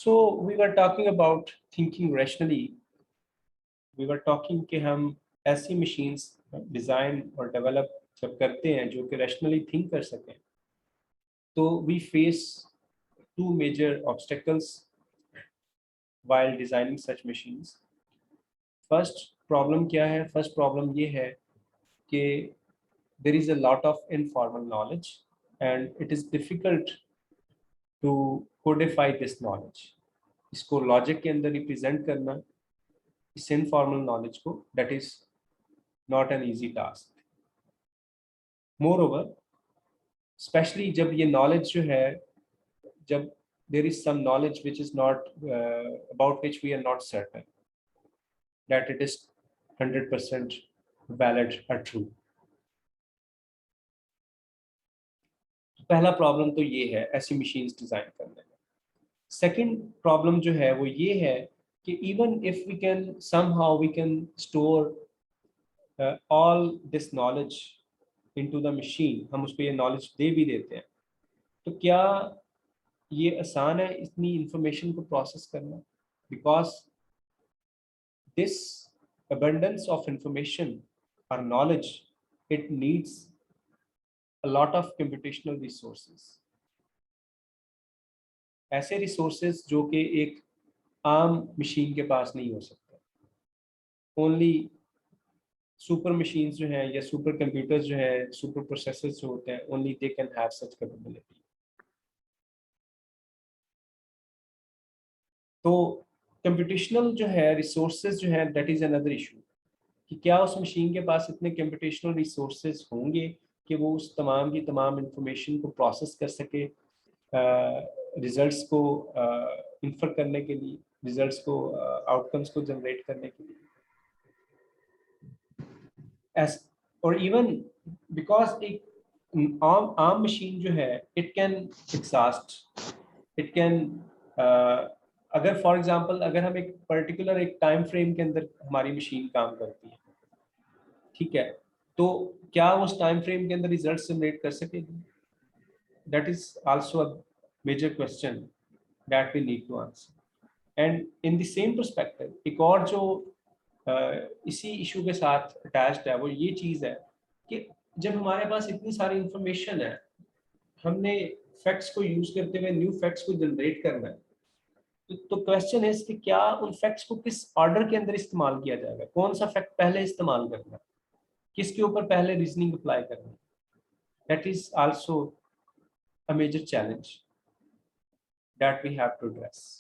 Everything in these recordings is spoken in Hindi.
So we were talking about thinking rationally. We were talking कि हम ऐसी machines design और develop जब करते हैं जो कि rationally think कर सकें, तो we face two major obstacles while designing such machines. First problem क्या है? First problem ये है कि there is a lot of informal knowledge and it is difficult to codify this knowledge. इसको लॉजिक के अंदर रिप्रेजेंट करना इस इनफॉर्मल नॉलेज को, that is not an easy task. Moreover, specially जब ये नॉलेज जो है, जब there is some knowledge which is not about which we are not certain that it is 100% valid और ट्रू. पहला प्रॉब्लम तो ये है ऐसी मशीन्स डिजाइन करने में. सेकंड प्रॉब्लम जो है वो ये है कि even if we can somehow we can store all this knowledge into the machine, हम उसको ये knowledge दे भी देते हैं, तो क्या ये आसान है इतनी information को process करना? Because this abundance of information or knowledge, it needs a lot of computational resources. ऐसे resources जो कि एक आम मशीन के पास नहीं हो सकता. ओनली सुपर मशीन्स जो हैं या सुपर कंप्यूटर्स जो हैं, सुपर प्रोसेसर्स जो होते हैं, only they can have such capability. तो कंप्यूटेशनल जो है रिसोर्सेज जो है, दैट इज अनदर इशू कि क्या उस मशीन के पास इतने कंप्यूटेशनल रिसोर्सेज होंगे कि वो उस तमाम की तमाम इंफॉर्मेशन को प्रोसेस कर सके, रिजल्ट्स को इन्फर करने के लिए, रिजल्ट्स को आउटकम्स को जनरेट करने के लिए. As or even because एक आम मशीन जो है, it can exhaust, it can अगर फॉर एग्जांपल अगर हम एक पर्टिकुलर एक टाइम फ्रेम के अंदर हमारी मशीन काम करती है, ठीक है, तो क्या उस टाइम फ्रेम के अंदर रिजल्ट जनरेट कर सकेगी? That is also a major question that we need to answer. And in the same perspective एक और जो इसी इशू के साथ अटैच्ड है वो ये चीज़ है कि जब हमारे पास इतनी सारी इंफॉर्मेशन है, हमने फैक्ट्स को यूज करते हुए न्यू फैक्ट्स को जनरेट करना है, तो क्वेश्चन है कि क्या उन फैक्ट्स को किस ऑर्डर के अंदर इस्तेमाल किया जाएगा, कौन सा फैक्ट पहले इस्तेमाल करना है, किसके ऊपर पहले रीजनिंग अप्लाई करना है. That is also a major challenge that we have to address.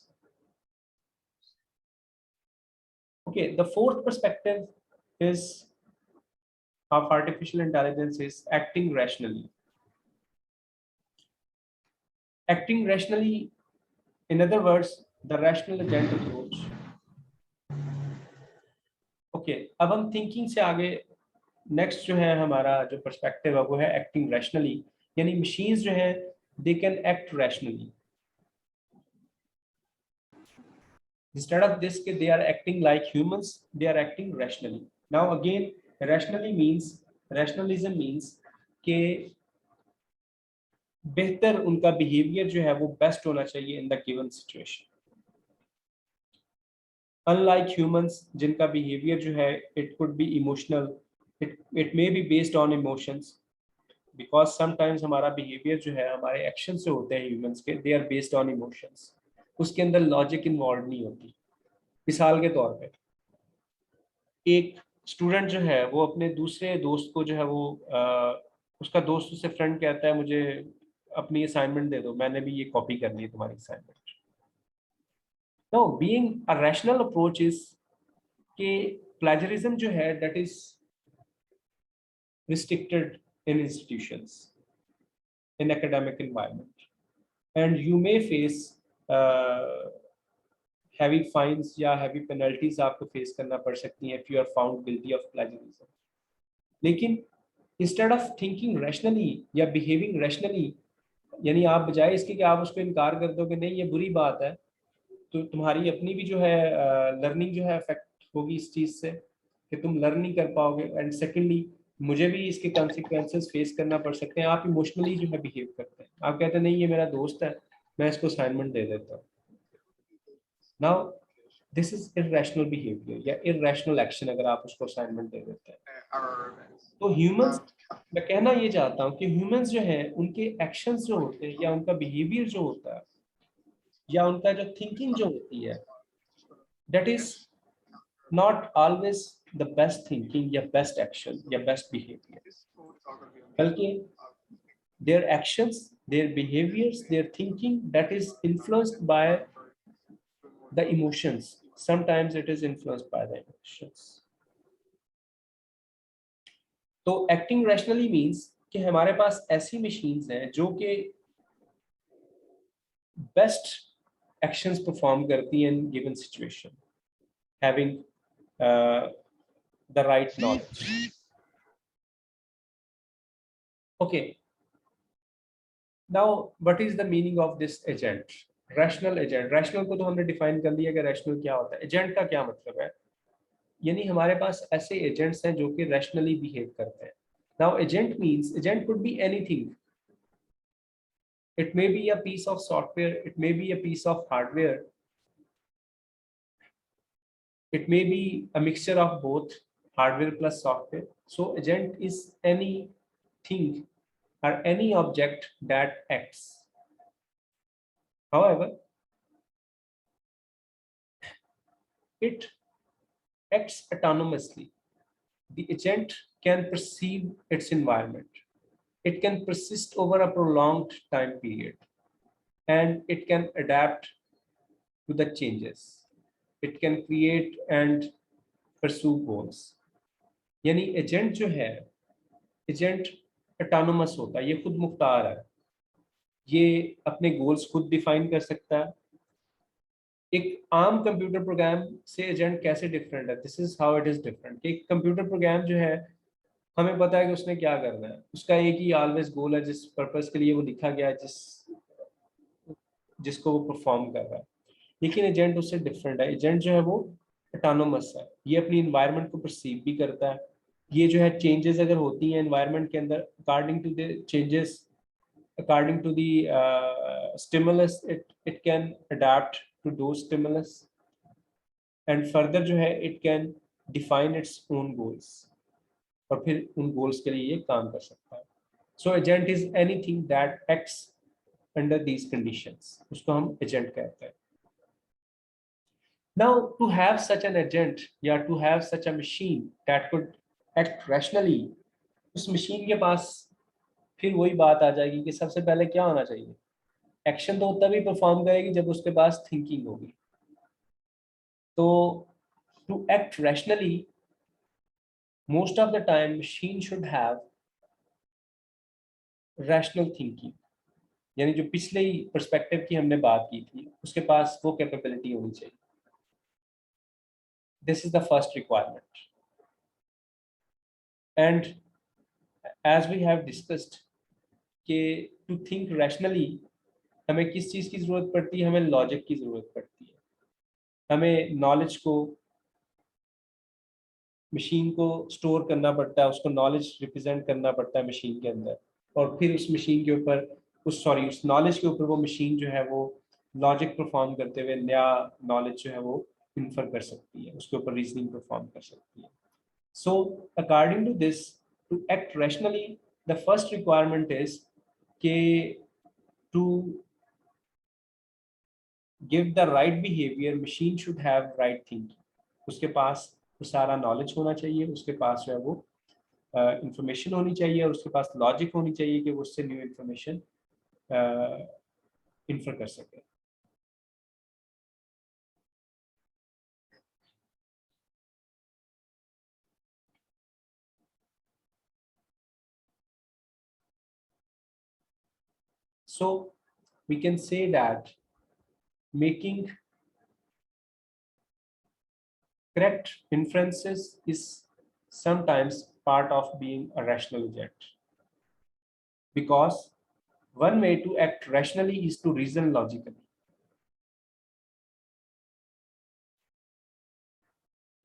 Okay, the fourth perspective is of artificial intelligence is acting rationally. Acting rationally, in other words, the rational agent approach. Okay, अब हम thinking से आगे next जो है हमारा जो perspective है वो है acting rationally, यानी machines जो हैं they can act rationally. Instead of this they are acting like humans, they are acting rationally. Now again, rationalism means कि बेहतर उनका बिहेवियर जो है वो बेस्ट होना चाहिए in the given situation. Unlike humans जिनका बिहेवियर जो है it could be emotional, it may be based on emotions, because sometimes हमारा बिहेवियर जो है हमारे एक्शन से होते हैं ह्यूमंस के, they are based on emotions, उसके अंदर लॉजिक इन्वॉल्व नहीं होती. मिसाल के तौर पे एक स्टूडेंट जो है वो अपने दूसरे दोस्त को जो है वो उसका दोस्त उससे फ्रेंड कहता है मुझे अपनी असाइनमेंट दे दो, मैंने भी ये कॉपी करनी है तुम्हारी assignment. No, being a rational approach is कि प्लेजरिज्म जो है that is restricted in institutions, in academic environment, and you may face heavy fines या हैवी पेनल्टीज आपको फेस करना पड़ सकती हैं if you are found guilty of plagiarism. लेकिन इंस्टेड ऑफ थिंकिंग रैशनली या बिहेविंग रैशनली, यानी आप बजाय इसके कि आप उसको इनकार कर दो कि नहीं ये बुरी बात है, तो तुम्हारी अपनी भी जो है लर्निंग जो है अफेक्ट होगी इस चीज़ से कि तुम लर्न नहीं कर पाओगे. एंड सेकेंडली मुझे भी इसके कॉन्सिक्वेंसेस फेस करना पड़ सकते हैं. आप इमोशनली जो है बिहेव करते हैं, आप कहते हैं नहीं ये मेरा दोस्त है, मैं इसको असाइनमेंट दे देता हूँ. Now this is irrational behaviour या इरेशनल एक्शन, अगर आप उसको असाइनमेंट दे देते हैं। तो ह्यूमंस, मैं कहना ये चाहता हूँ कि ह्यूमंस जो है उनके एक्शंस जो होते हैं या उनका बिहेवियर जो होता है या उनका जो थिंकिंग जो होती है, that is not always the best thinking या बेस्ट एक्शन या बेस्ट बिहेवियर, बल्कि their actions, their behaviors, their thinking, that is influenced by the emotions. Sometimes it is influenced by the emotions. तो एक्टिंग रैशनली मीन्स कि हमारे पास ऐसी मशीन्स हैं जो कि बेस्ट एक्शंस परफॉर्म करती हैं in given situation, having the right knowledge. Okay, now what is the meaning of this agent? Rational agent, rational को तो हमने डिफाइन कर लिया कि रैशनल क्या होता है। एजेंट का क्या मतलब है? यानी हमारे पास ऐसे एजेंट्स हैं जो कि रैशनली बिहेव करते हैं। Now agent means, agent could be anything, it may be a piece of software, it may be a piece of hardware, it may be a mixture of both hardware plus software. So agent is anything or any object that acts. However, it acts autonomously. The agent can perceive its environment. It can persist over a prolonged time period, and it can adapt to the changes. It can create and pursue goals. यानी एजेंट जो है, एजेंट ऑटोनोमस होता है, ये खुद मुख्तार है, ये अपने गोल्स खुद डिफाइन कर सकता है। एक आम कंप्यूटर प्रोग्राम से एजेंट कैसे डिफरेंट है? This is how it is different. एक कंप्यूटर प्रोग्राम जो है, हमें पता है कि उसने क्या करना है, उसका एक ही ऑलवेज गोल है जिस पर्पस के लिए वो लिखा गया है, जिसको वो परफॉर्म कर रहा है। लेकिन एजेंट उससे डिफरेंट है। एजेंट जो है वो ऑटोनोमस है, ये अपनी इन्वायरमेंट को परसीव भी करता है। ये जो है चेंजेस अगर होती हैं एनवायरनमेंट के अंदर, according to the changes, according to the stimulus, it can adapt to those stimulus, and further जो है it can define its own goals, और फिर उन goals के लिए ये काम कर सकता है। So agent is anything that acts under these conditions, उसको हम agent कहते हैं। Now to have such an agent या to have such a machine that could act rationally, उस machine के पास फिर वही बात आ जाएगी कि सबसे पहले क्या होना चाहिए? एक्शन तो तभी परफॉर्म करेगी जब उसके पास थिंकिंग होगी। तो to act rationally, most of the time machine should have rational thinking, यानी जो पिछले ही पर्सपेक्टिव की हमने बात की थी, उसके पास वो कैपेबिलिटी होनी चाहिए। This is the first requirement. And as we have discussed कि टू थिंक रैशनली हमें किस चीज़ की ज़रूरत पड़ती है? हमें लॉजिक की ज़रूरत पड़ती है। हमें नॉलेज को, मशीन को स्टोर करना पड़ता है, उसको नॉलेज रिप्रेजेंट करना पड़ता है मशीन के अंदर, और फिर उस मशीन के ऊपर, उस नॉलेज के ऊपर वो मशीन जो है वो लॉजिक परफॉर्म करते हुए नया नॉलेज जो है वो इन्फर कर सकती है, उसके ऊपर रीजनिंग परफॉर्म कर सकती है। So according to this, to act rationally, the first requirement is के to give the right behaviour, machine should have right thinking. उसके पास वो सारा नॉलेज होना चाहिए, उसके पास जो है वो इंफॉर्मेशन होनी चाहिए, और उसके पास लॉजिक होनी चाहिए कि वो उससे न्यू इंफॉर्मेशन इन्फर कर सके। So we can say that making correct inferences is sometimes part of being a rational agent, because one way to act rationally is to reason logically.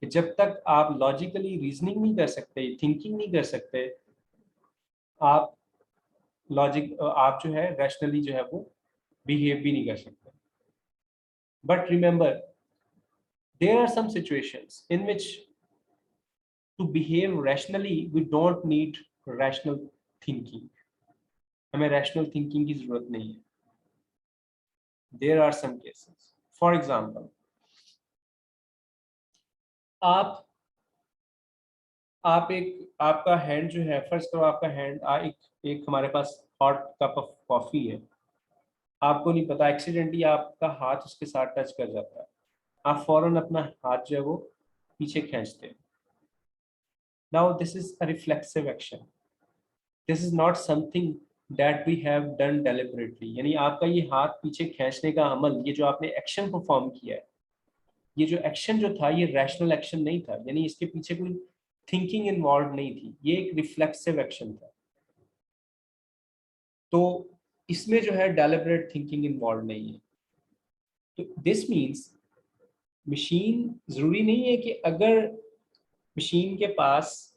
कि जब तक आप लॉजिकली रीजनिंग नहीं कर सकते, थिंकिंग नहीं कर सकते, आप आप जो है रैशनली जो है वो बिहेव भी नहीं कर सकते। But remember, there are some situations in which to behave rationally we don't need rational thinking. हमें rational thinking की जरूरत नहीं है. There are some cases. For example, आप एक आपका हैंड जो है, फर्स्ट करो आपका हैंड एक हमारे पास हॉट कप ऑफ कॉफी है, आपको नहीं पता, एक्सीडेंटली आपका हाथ उसके साथ टच कर जाता है, आप फौरन अपना हाथ जो है वो पीछे खींचते हैं. Now this is a reflexive action, this is not something that we have done deliberately. यानी आपका ये हाथ पीछे खींचने का अमल, ये जो आपने एक्शन परफॉर्म किया है, ये जो एक्शन जो था ये रैशनल एक्शन नहीं था, यानी इसके पीछे कोई थिंकिंग इन्वॉल्व नहीं थी, ये एक रिफ्लेक्सिव एक्शन था. तो इसमें जो है डेलिबरेट थिंकिंग इन्वॉल्व नहीं है. तो दिस मीन्स मशीन, जरूरी नहीं है कि अगर मशीन के पास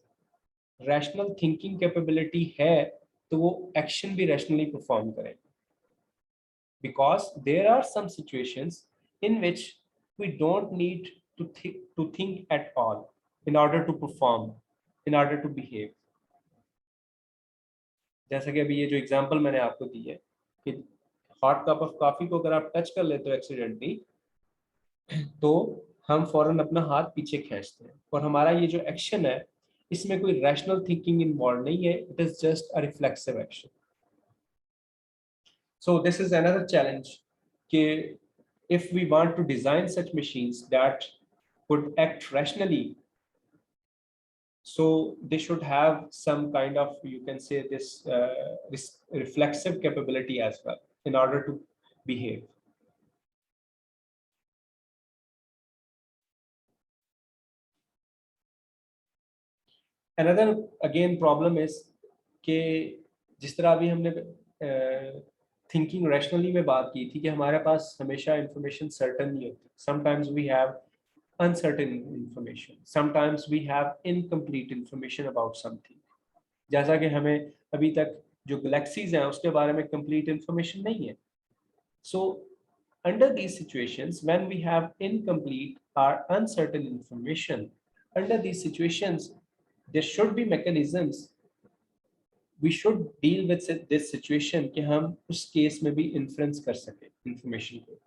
रैशनल थिंकिंग कैपेबिलिटी है तो वो एक्शन भी रैशनली परफॉर्म करेगा. Because there are some situations in which we don't need to think at all in order to perform, in order to behave. जैसा कि अभी ये जो एग्जांपल मैंने आपको दी है कि हॉट कप ऑफ कॉफी को अगर आप टच कर लेते हो एक्सीडेंटली, तो हम फौरन अपना हाथ पीछे खींचते हैं, और हमारा ये जो एक्शन है इसमें कोई रैशनल थिंकिंग इन्वॉल्व नहीं है, it is just a reflexive action. So this is another challenge कि if we want to design such machines that could act rationally, so they should have some kind of, you can say this reflexive capability as well in order to behave. Another again problem is कि जिस तरह अभी हमने थिंकिंग रैशनली में बात की थी कि हमारे पास हमेशा इंफॉर्मेशन सर्टन नहीं होती. Sometimes we have uncertain information, sometimes we have incomplete information about something. जैसा कि हमें अभी तक जो गैलेक्सीज हैं उसके बारे में कंप्लीट इंफॉर्मेशन नहीं है. So under these situations when we have incomplete और uncertain information, under these situations there should be mechanisms, we should deal with this situation कि हम उस केस में भी इन्फ्लुएंस कर सके इंफॉर्मेशन को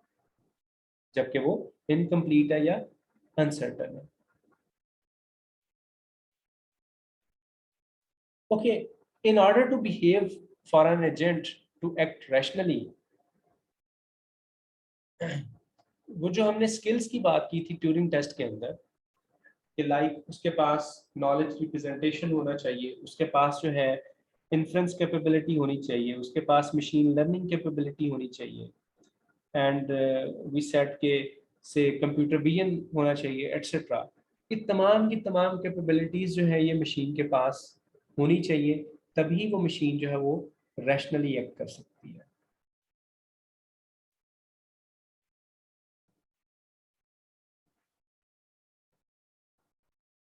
जबकि वो इनकम्प्लीट है या अनसर्टन है. Okay, in order to behave for an agent to act rationally, वो जो हमने स्किल्स की बात की थी ट्यूरिंग टेस्ट के अंदर कि लाइक उसके पास नॉलेज रिप्रेजेंटेशन होना चाहिए, उसके पास जो है इन्फ्लुएंस कैपेबिलिटी होनी चाहिए, उसके पास मशीन लर्निंग कैपेबिलिटी होनी चाहिए, एंड वी सेट के से कंप्यूटर विजन होना चाहिए एट्सेट्रा. ये तमाम की तमाम कैपेबिलिटीज जो है ये मशीन के पास होनी चाहिए, तभी वो मशीन जो है वो रैशनली एक्ट कर सकती है.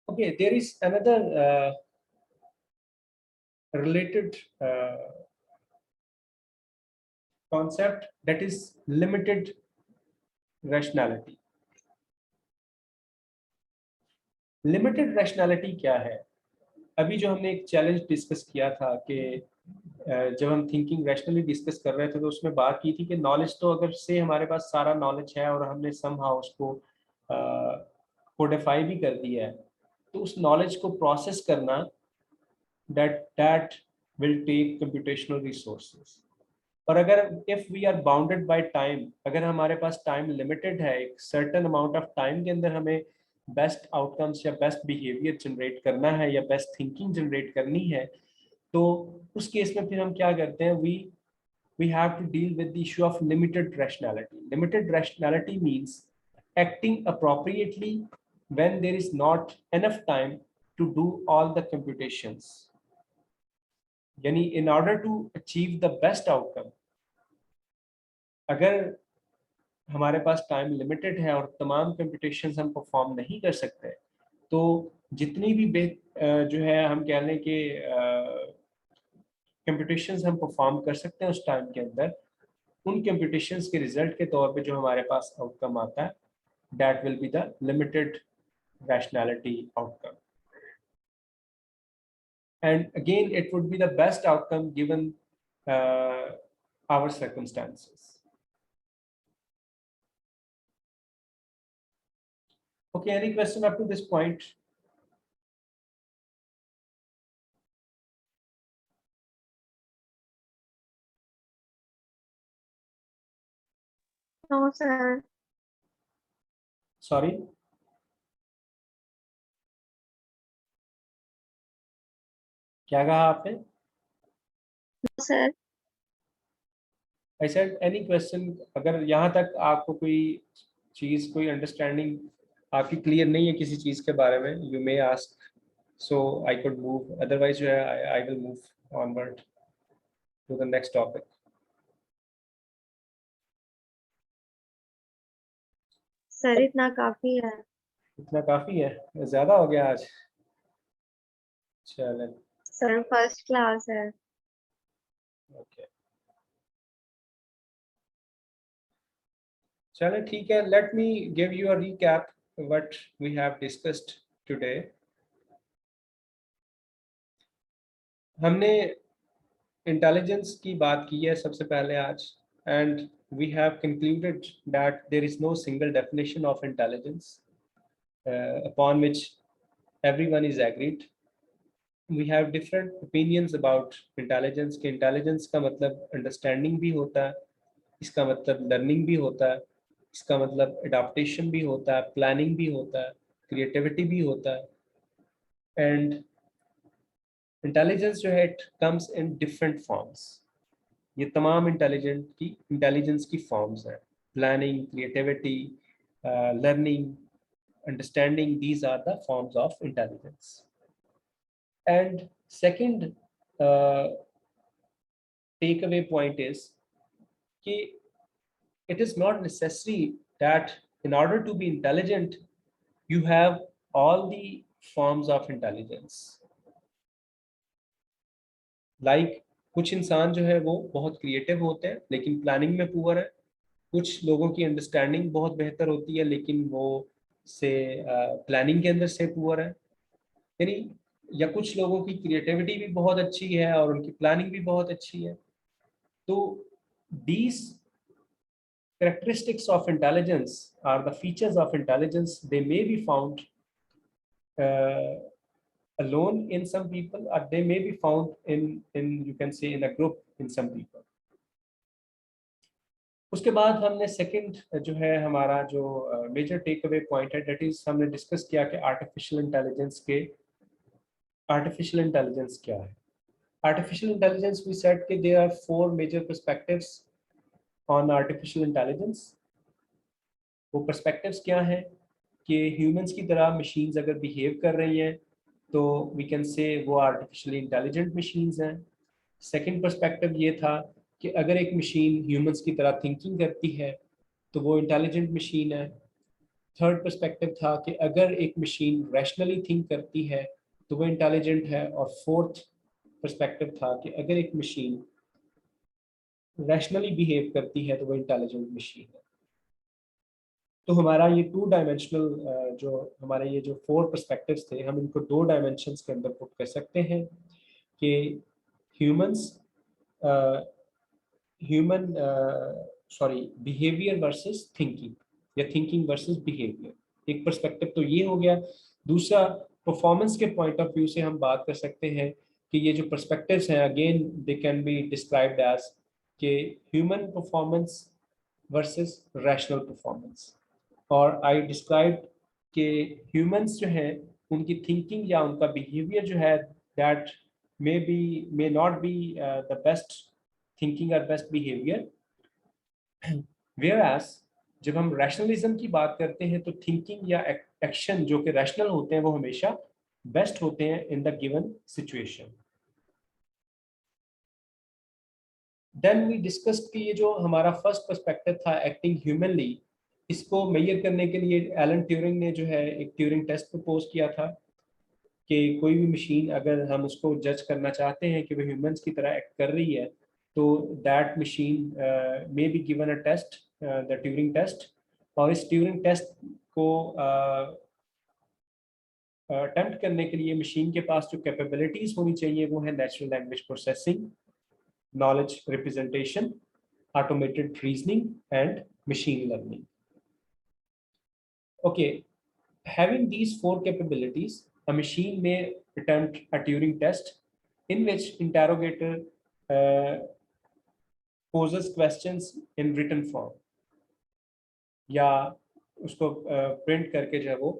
Okay, there is another related concept, that is limited rationality. Limited rationality क्या है? अभी जो हमने एक चैलेंज डिस्कस किया था कि जब हम थिंकिंग रैशनली डिस्कस कर रहे थे तो उसमें बात की थी कि नॉलेज तो अगर से हमारे पास सारा नॉलेज है और हमने समहाउ उसको कोडिफाई भी कर दिया है, तो उस नॉलेज को प्रोसेस करना that will take computational resources. और अगर if we are bounded by time, अगर हमारे पास टाइम लिमिटेड है, एक सर्टेन अमाउंट ऑफ टाइम के अंदर हमें बेस्ट आउटकम्स या बेस्ट बिहेवियर जनरेट करना है या बेस्ट थिंकिंग जनरेट करनी है, तो उस केस में फिर हम क्या करते हैं, we have to deal with the issue of limited rationality. Limited rationality means acting appropriately when there is not enough time to do all the computations. यानी in order to achieve the best outcome, अगर हमारे पास टाइम लिमिटेड है और तमाम कंप्यूटेशंस हम परफॉर्म नहीं कर सकते, तो जितनी भी जो है हम कह लें कि कंप्यूटेशंस हम परफॉर्म कर सकते हैं उस टाइम के अंदर, उन कंप्यूटेशंस के रिजल्ट के तौर पे जो हमारे पास आउटकम आता है that will be the limited rationality outcome. And again, it would be the best outcome given our circumstances. Okay, any question up to this point? No, sir. Sorry? क्या कहा आपने? No, sir. I said any question, अगर यहाँ तक आपको कोई चीज़, कोई अंडरस्टैंडिंग आपकी क्लियर नहीं है किसी चीज़ के बारे में, you may ask, so I could move, otherwise जो है I will move onward to the next topic. Sir इतना काफी है। इतना काफ़ी है, ज़्यादा हो गया आज? चलें, सर फर्स्ट क्लास है। ओके, चलें ठीक है, let me give you a recap what we have discussed today. हमने इंटेलिजेंस की बात की है सबसे पहले आज, and we have concluded that there is no single definition of intelligence upon which everyone is agreed. We have different opinions about intelligence. कि intelligence का मतलब understanding भी होता है, इसका मतलब learning भी होता है, इसका मतलब adaptation भी होता है, planning भी होता है, creativity भी होता है, and intelligence जो है it comes in different forms. ये तमाम इंटेलिजेंस की फॉर्म्स हैं, planning, creativity, learning, understanding, these are the forms of intelligence. And second take away point is कि it is not necessary that in order to be intelligent you have all the forms of intelligence. Like कुछ इंसान जो है वो बहुत क्रिएटिव होते हैं लेकिन प्लानिंग में पुअर है, कुछ लोगों की अंडरस्टैंडिंग बहुत बेहतर होती है लेकिन वो से प्लानिंग के अंदर से पुअर है, यानी, या कुछ लोगों की क्रिएटिविटी भी बहुत अच्छी है और उनकी प्लानिंग भी बहुत अच्छी है. तो these characteristics of intelligence are the features of intelligence. They may be found uh, alone in some people, or they may be found in you can say in a group in some people. उसके बाद हमने सेकंड जो है हमारा जो मेजर टेक अवे पॉइंट है, डेट इज हमने डिस्कस किया कि आर्टिफिशियल इंटेलिजेंस क्या है. आर्टिफिशियल इंटेलिजेंस वी सेड कि there are 4 major perspectives on artificial intelligence. वो पर्सपेक्टिव्स क्या हैं कि ह्यूमंस की तरह मशीन्स अगर बिहेव कर रही हैं तो वी कैन से वो आर्टिफिशियली इंटेलिजेंट मशीन्स हैं. सेकंड पर्सपेक्टिव ये था कि अगर एक मशीन ह्यूमंस की तरह थिंकिंग करती है तो वो इंटेलिजेंट मशीन है. थर्ड पर्सपेक्टिव था कि अगर एक मशीन रैशनली थिंक करती है तो वो इंटेलिजेंट है. और फोर्थ पर्सपेक्टिव था कि अगर एक मशीन रैशनली बिहेव करती है तो वो इंटेलिजेंट मशीन है. तो हमारा ये 2 डायमेंशनल जो हमारे ये जो 4 पर्सपेक्टिव्स थे, हम इनको 2 डायमेंशंस के अंदर पुट कर सकते हैं कि humans human sorry behaviour versus thinking, या थिंकिंग वर्सेस बिहेवियर. एक पर्सपेक्टिव तो ये हो गया. दूसरा, परफॉर्मेंस के पॉइंट ऑफ व्यू से हम बात कर सकते हैं कि ये जो पर्सपेक्टिव्स हैं again they can be described as कि human performance versus rational performance. और आई डिस्क्राइब कि ह्यूमंस जो हैं उनकी थिंकिंग या उनका बिहेवियर जो है that may not be the best thinking और बेस्ट बिहेवियर. वेयर जब हम रैशनलिज्म की बात करते हैं तो थिंकिंग या एक्शन जो कि रैशनल होते हैं वो हमेशा बेस्ट होते हैं in the given situation. Then we discussed कि ये जो हमारा फर्स्ट पर्सपेक्टिव था एक्टिंग ह्यूमनली, इसको मेजर करने के लिए एलन ट्यूरिंग ने जो है एक ट्यूरिंग टेस्ट प्रपोज किया था कि कोई भी मशीन अगर हम उसको जज करना चाहते हैं कि वो ह्यूमंस की तरह एक्ट कर रही है तो that machine may be given a test, the Turing test, और इस ट्यूरिंग टेस्ट को अटेम्प्ट करने के लिए मशीन के पास जो कैपेबिलिटीज होनी चाहिए वो है natural language processing, knowledge representation, automated reasoning, and machine learning. Okay, having these four capabilities, a machine may attempt a Turing test in which interrogator poses questions in written form, या उसको प्रिंट करके जो है वो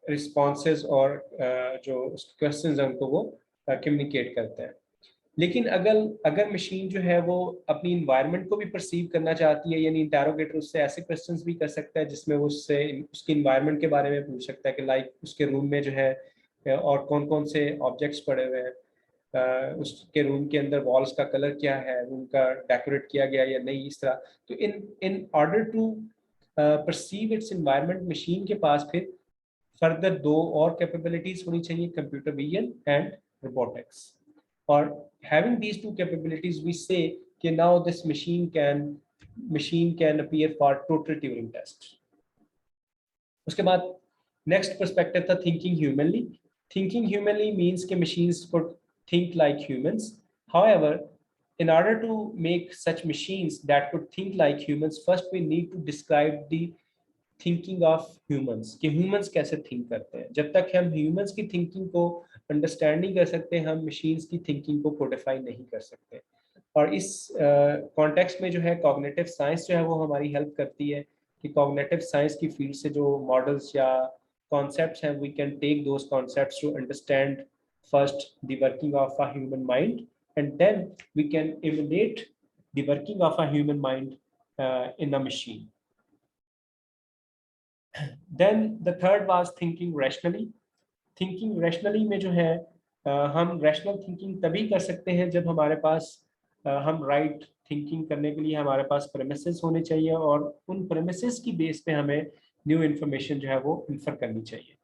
रिस्पॉन्सेज और जो क्वेश्चंस हैं उनको वो कम्युनिकेट करते हैं। लेकिन अगर अगर मशीन जो है वो अपनी इन्वायरमेंट को भी परसीव करना चाहती है, यानी इंटरोगेटर उससे ऐसे क्वेश्चंस भी कर सकता है जिसमें वो उससे उसकी इन्वायरमेंट के बारे में पूछ सकता है कि लाइक उसके रूम में जो है और कौन कौन से ऑब्जेक्ट्स पड़े हुए हैं, उसके रूम के अंदर वॉल्स का कलर क्या है, रूम का डेकोरेट किया गया या नहीं, इस तरह। तो in order to perceive its environment, machine के पास फिर फर्दर दो और कैपेबिलिटीज होनी चाहिए, कंप्यूटर विजन एंड रोबोटिक्स। और having these two capabilities we say कि now this machine can appear for total Turing test. उसके बाद next perspective था thinking humanly. Thinking humanly means कि machines could think like humans. However, in order to make such machines that could think like humans, first we need to describe the thinking of humans, कि ह्यूमंस कैसे थिंक करते हैं। जब तक हम ह्यूमंस की थिंकिंग को अंडरस्टैंड नहीं कर सकते, हम मशीन्स की थिंकिंग को कोडिफाई नहीं कर सकते। और इस कॉन्टेक्स्ट में जो है कॉग्निटिव साइंस जो है वो हमारी हेल्प करती है कि कॉग्निटिव साइंस की फील्ड से जो मॉडल्स या कॉन्सेप्ट्स हैं, we can take those concepts to understand first the working of a human mind and then we can emulate the working of a human mind in a machine. Then the third was thinking rationally. Thinking rationally में जो है हम rational thinking तभी कर सकते हैं जब हमारे पास हम right thinking करने के लिए हमारे पास premises होने चाहिए, और उन premises की बेस पे हमें new information जो है वो infer करनी चाहिए।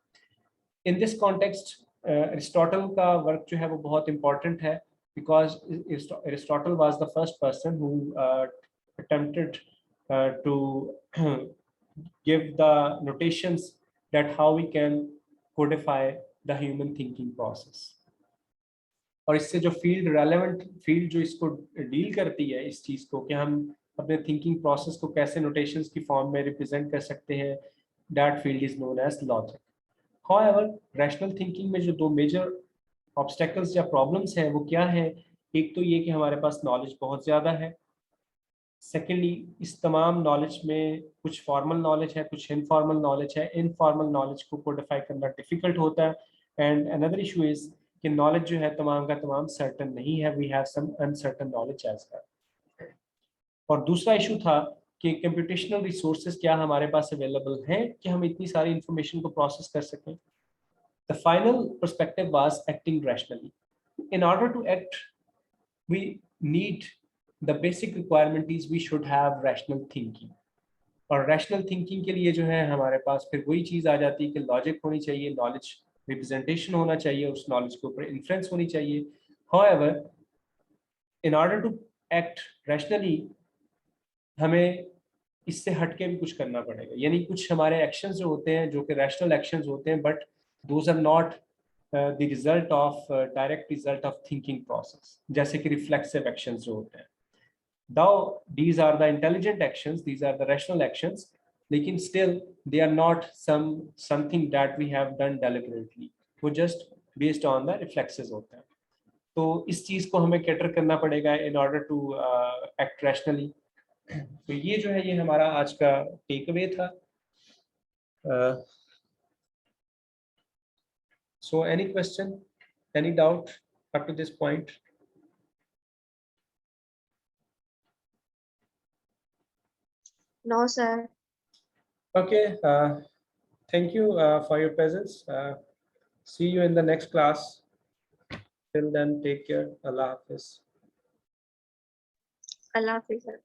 In this context, Aristotle का वर्क जो है वो बहुत important है, because Aristotle was the first person who attempted to give the notations that how we can codify the human thinking process. और इससे जो फील्ड रेलेवेंट फील्ड जो इसको डील करती है इस चीज को कि हम अपने थिंकिंग प्रोसेस को कैसे नोटेशंस की फॉर्म में रिप्रेजेंट कर सकते हैं, that field is known as logic. However rational thinking में जो दो मेजर ऑब्स्टेकल्स या प्रॉब्लम्स हैं वो क्या है? एक तो ये कि हमारे पास नॉलेज बहुत ज़्यादा है। सेकेंडली, इस तमाम नॉलेज में कुछ फॉर्मल नॉलेज है, कुछ इनफॉर्मल नॉलेज है। इनफॉर्मल नॉलेज को कोडिफाई करना डिफिकल्ट होता है। एंड अनदर इशू इज कि नॉलेज जो है तमाम का तमाम सर्टन नहीं है, we have some uncertain knowledge as well. और दूसरा इशू था कि कंप्यूटेशनल रिसोर्सेज क्या हमारे पास अवेलेबल हैं कि हम इतनी सारी इंफॉर्मेशन को प्रोसेस कर सकें। The final perspective was acting rationally. In order to act we need, the basic requirement is we should have rational thinking। और रैशनल थिंकिंग के लिए जो है हमारे पास फिर वही चीज़ आ जाती है कि लॉजिक होनी चाहिए, नॉलेज रिप्रेजेंटेशन होना चाहिए, उस नॉलेज के ऊपर इन्फ्लुएंस होनी चाहिए। However in order to act rationally हमें इससे हटके भी कुछ करना पड़ेगा, यानी कुछ हमारे एक्शंस जो होते हैं जो कि रैशनल एक्शंस होते हैं, but those are not the result of direct result of thinking process, जैसे कि रिफ्लेक्सिव एक्शंस जो होते हैं। Though these are the intelligent actions, these are the rational actions, लेकिन still they are not something that we have done deliberately, वो just based on the reflexes होते हैं। तो इस चीज़ को हमें कैटर करना पड़ेगा in order to act rationally। तो ये जो है ये हमारा आज का टेक अवे था। So any question, any doubt up to this point? No, sir. Okay, thank you for your presence. See you in the next class. Till then, take care. Allah Hafiz. Allah Hafiz, sir.